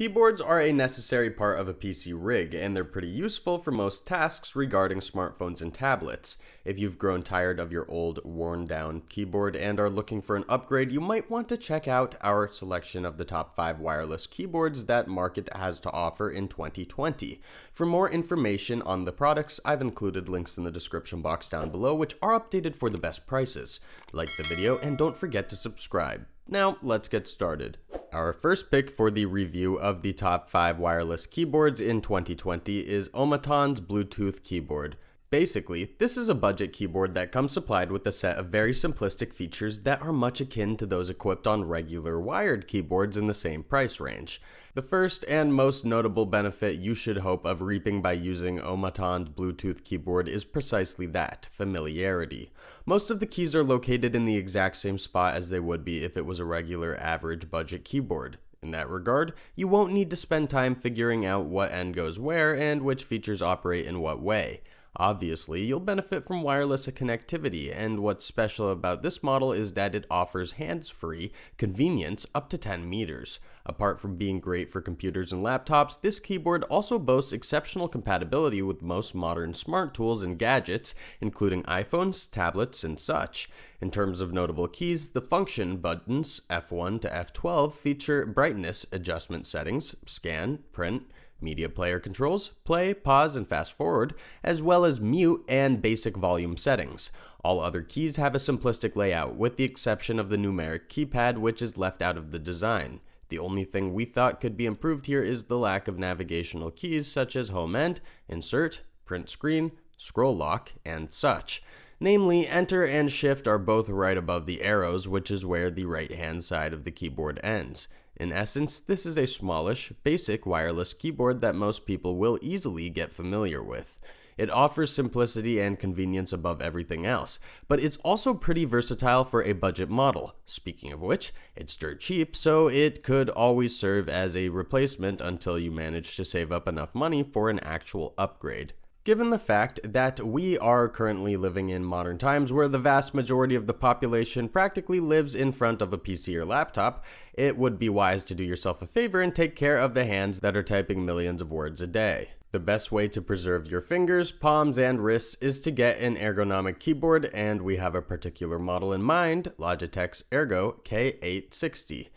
Keyboards are a necessary part of a PC rig, and they're pretty useful for most tasks regarding smartphones and tablets. If you've grown tired of your old, worn-down keyboard and are looking for an upgrade, you might want to check out our selection of the top 5 wireless keyboards that Market has to offer in 2020. For more information on the products, I've included links in the description box down below, which are updated for the best prices. Like the video, and don't forget to subscribe. Now, let's get started. Our first pick for the review of the top 5 wireless keyboards in 2020 is Omaton's Bluetooth keyboard. Basically, this is a budget keyboard that comes supplied with a set of very simplistic features that are much akin to those equipped on regular wired keyboards in the same price range. The first and most notable benefit you should hope of reaping by using Omaton's Bluetooth keyboard is precisely that, familiarity. Most of the keys are located in the exact same spot as they would be if it was a regular average budget keyboard. In that regard, you won't need to spend time figuring out what end goes where and which features operate in what way. Obviously, you'll benefit from wireless connectivity, and what's special about this model is that it offers hands-free convenience up to 10 meters. Apart from being great for computers and laptops, this keyboard also boasts exceptional compatibility with most modern smart tools and gadgets, including iPhones, tablets, and such. In terms of notable keys, the function buttons F1 to F12 feature brightness adjustment settings, scan, print, media player controls, play, pause, and fast forward, as well as mute and basic volume settings. All other keys have a simplistic layout, with the exception of the numeric keypad, which is left out of the design. The only thing we thought could be improved here is the lack of navigational keys such as home end, insert, print screen, scroll lock, and such. Namely, enter and shift are both right above the arrows, which is where the right-hand side of the keyboard ends. In essence, this is a smallish, basic wireless keyboard that most people will easily get familiar with. It offers simplicity and convenience above everything else, but it's also pretty versatile for a budget model. Speaking of which, it's dirt cheap, so it could always serve as a replacement until you manage to save up enough money for an actual upgrade. Given the fact that we are currently living in modern times where the vast majority of the population practically lives in front of a PC or laptop, it would be wise to do yourself a favor and take care of the hands that are typing millions of words a day. The best way to preserve your fingers, palms, and wrists is to get an ergonomic keyboard, and we have a particular model in mind, Logitech's Ergo K860.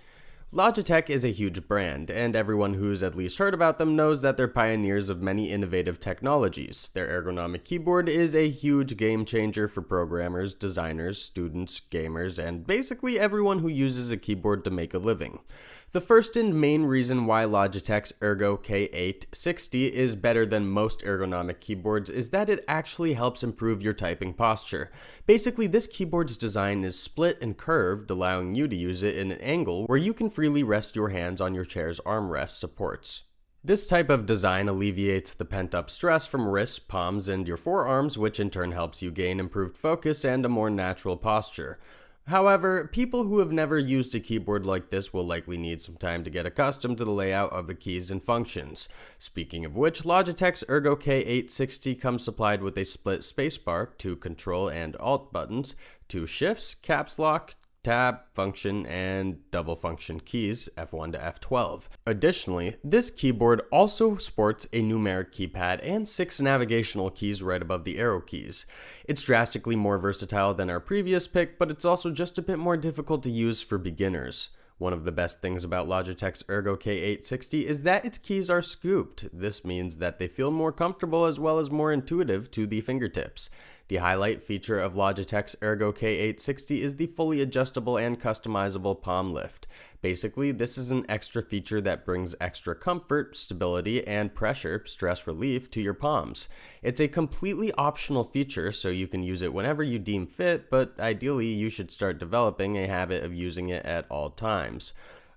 Logitech is a huge brand, and everyone who's at least heard about them knows that they're pioneers of many innovative technologies. Their ergonomic keyboard is a huge game changer for programmers, designers, students, gamers, and basically everyone who uses a keyboard to make a living. The first and main reason why Logitech's Ergo K860 is better than most ergonomic keyboards is that it actually helps improve your typing posture. Basically, this keyboard's design is split and curved, allowing you to use it in an angle where you can freely rest your hands on your chair's armrest supports. This type of design alleviates the pent-up stress from wrists, palms, and your forearms, which in turn helps you gain improved focus and a more natural posture. However, people who have never used a keyboard like this will likely need some time to get accustomed to the layout of the keys and functions. Speaking of which, Logitech's Ergo K860 comes supplied with a split spacebar, 2 Control and Alt buttons, 2 shifts, caps lock, tab, function, and double function keys, F1 to F12. Additionally, this keyboard also sports a numeric keypad and 6 navigational keys right above the arrow keys. It's drastically more versatile than our previous pick, but it's also just a bit more difficult to use for beginners. One of the best things about Logitech's Ergo K860 is that its keys are scooped. This means that they feel more comfortable as well as more intuitive to the fingertips. The highlight feature of Logitech's Ergo K860 is the fully adjustable and customizable palm lift. Basically, this is an extra feature that brings extra comfort, stability, and pressure, stress relief, to your palms. It's a completely optional feature, so you can use it whenever you deem fit, but ideally you should start developing a habit of using it at all times.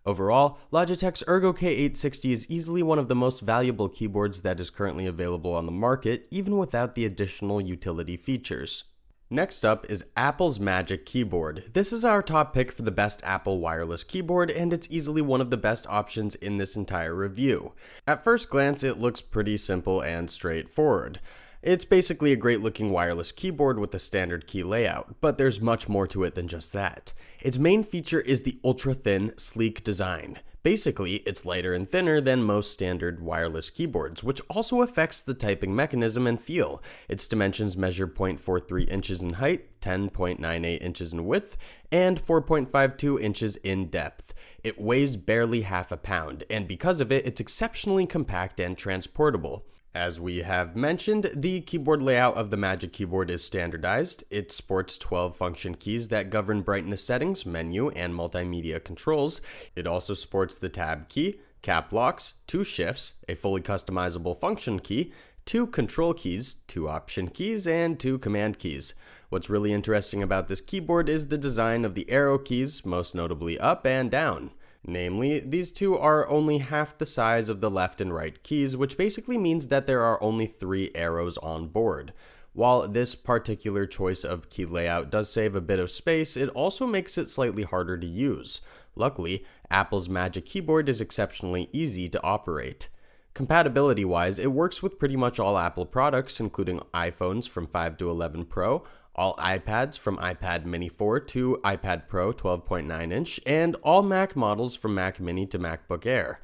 Overall, Logitech's Ergo K860 is easily one of the most valuable keyboards that is currently available on the market, even without the additional utility features. Next up is Apple's Magic Keyboard. This is our top pick for the best Apple wireless keyboard, and it's easily one of the best options in this entire review. At first glance, it looks pretty simple and straightforward. It's basically a great looking wireless keyboard with a standard key layout, but there's much more to it than just that. Its main feature is the ultra-thin, sleek design. Basically, it's lighter and thinner than most standard wireless keyboards, which also affects the typing mechanism and feel. Its dimensions measure 0.43 inches in height, 10.98 inches in width, and 4.52 inches in depth. It weighs barely half a pound, and because of it, it's exceptionally compact and transportable. As we have mentioned, the keyboard layout of the Magic Keyboard is standardized. It sports 12 function keys that govern brightness settings, menu, and multimedia controls. It also sports the tab key, cap locks, 2 shifts, a fully customizable function key, 2 control keys, 2 option keys, and 2 command keys. What's really interesting about this keyboard is the design of the arrow keys, most notably up and down. Namely, these two are only half the size of the left and right keys, which basically means that there are only 3 arrows on board. While this particular choice of key layout does save a bit of space, it also makes it slightly harder to use. Luckily, Apple's Magic Keyboard is exceptionally easy to operate. Compatibility-wise, it works with pretty much all Apple products, including iPhones from 5 to 11 Pro, all iPads from iPad Mini 4 to iPad Pro 12.9 inch, and all Mac models from Mac Mini to MacBook Air.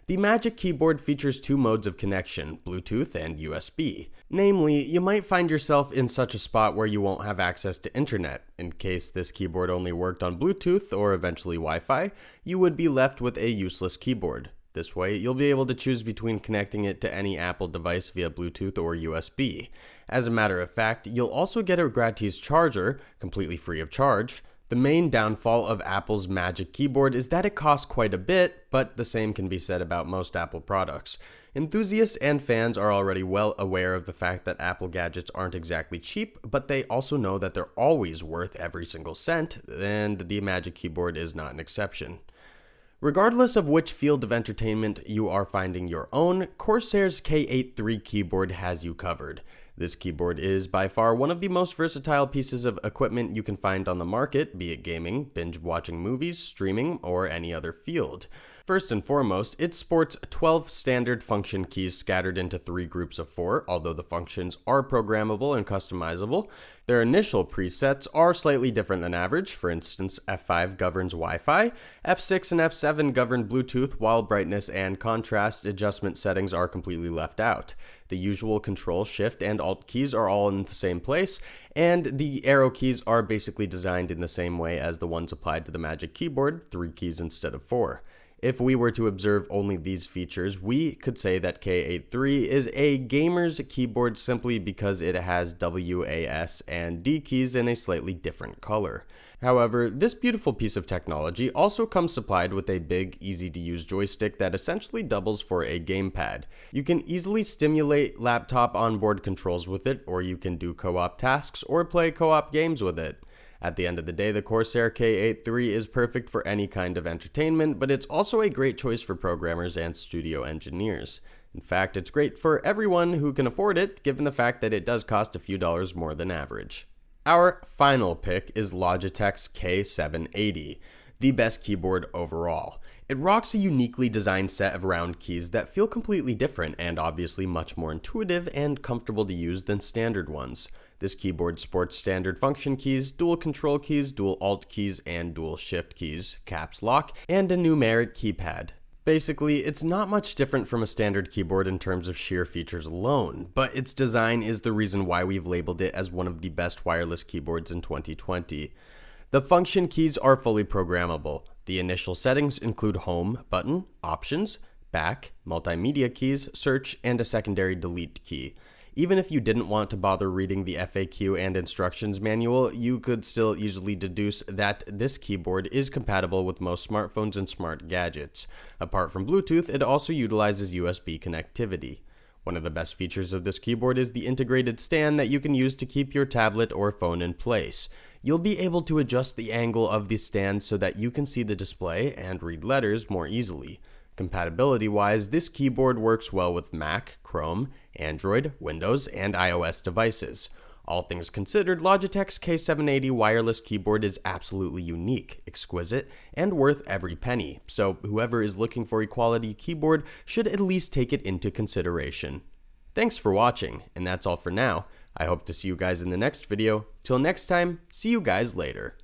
The Magic Keyboard features 2 modes of connection, Bluetooth and USB. Namely, you might find yourself in such a spot where you won't have access to internet. In case this keyboard only worked on Bluetooth or eventually Wi-Fi, you would be left with a useless keyboard. This way, you'll be able to choose between connecting it to any Apple device via Bluetooth or USB. As a matter of fact, you'll also get a gratis charger, completely free of charge. The main downfall of Apple's Magic Keyboard is that it costs quite a bit, but the same can be said about most Apple products. Enthusiasts and fans are already well aware of the fact that Apple gadgets aren't exactly cheap, but they also know that they're always worth every single cent, and the Magic Keyboard is not an exception. Regardless of which field of entertainment you are finding your own, Corsair's K8 III keyboard has you covered. This keyboard is by far one of the most versatile pieces of equipment you can find on the market, be it gaming, binge-watching movies, streaming, or any other field. First and foremost, it sports 12 standard function keys scattered into 3 groups of 4, although the functions are programmable and customizable. Their initial presets are slightly different than average. For instance, F5 governs Wi-Fi, F6 and F7 govern Bluetooth, while brightness and contrast adjustment settings are completely left out. The usual Control, Shift, and Alt keys are all in the same place, and the arrow keys are basically designed in the same way as the ones applied to the Magic Keyboard, 3 keys instead of 4. If we were to observe only these features, we could say that K8 III is a gamer's keyboard simply because it has W, A, S, and D keys in a slightly different color. However, this beautiful piece of technology also comes supplied with a big, easy-to-use joystick that essentially doubles for a gamepad. You can easily stimulate laptop onboard controls with it, or you can do co-op tasks or play co-op games with it. At the end of the day, the Corsair K8 III is perfect for any kind of entertainment, but it's also a great choice for programmers and studio engineers. In fact, it's great for everyone who can afford it, given the fact that it does cost a few dollars more than average. Our final pick is Logitech's K780, the best keyboard overall. It rocks a uniquely designed set of round keys that feel completely different and obviously much more intuitive and comfortable to use than standard ones. This keyboard sports standard function keys, dual control keys, dual alt keys, and dual shift keys, caps lock, and a numeric keypad. Basically, it's not much different from a standard keyboard in terms of sheer features alone, but its design is the reason why we've labeled it as one of the best wireless keyboards in 2020. The function keys are fully programmable. The initial settings include home button, options, back, multimedia keys, search, and a secondary delete key. Even if you didn't want to bother reading the FAQ and instructions manual, you could still easily deduce that this keyboard is compatible with most smartphones and smart gadgets. Apart from Bluetooth, it also utilizes USB connectivity. One of the best features of this keyboard is the integrated stand that you can use to keep your tablet or phone in place. You'll be able to adjust the angle of the stand so that you can see the display and read letters more easily. Compatibility-wise, this keyboard works well with Mac, Chrome, Android, Windows, and iOS devices. All things considered, Logitech's K780 wireless keyboard is absolutely unique, exquisite, and worth every penny, so whoever is looking for a quality keyboard should at least take it into consideration. Thanks for watching, and that's all for now. I hope to see you guys in the next video. Till next time, see you guys later.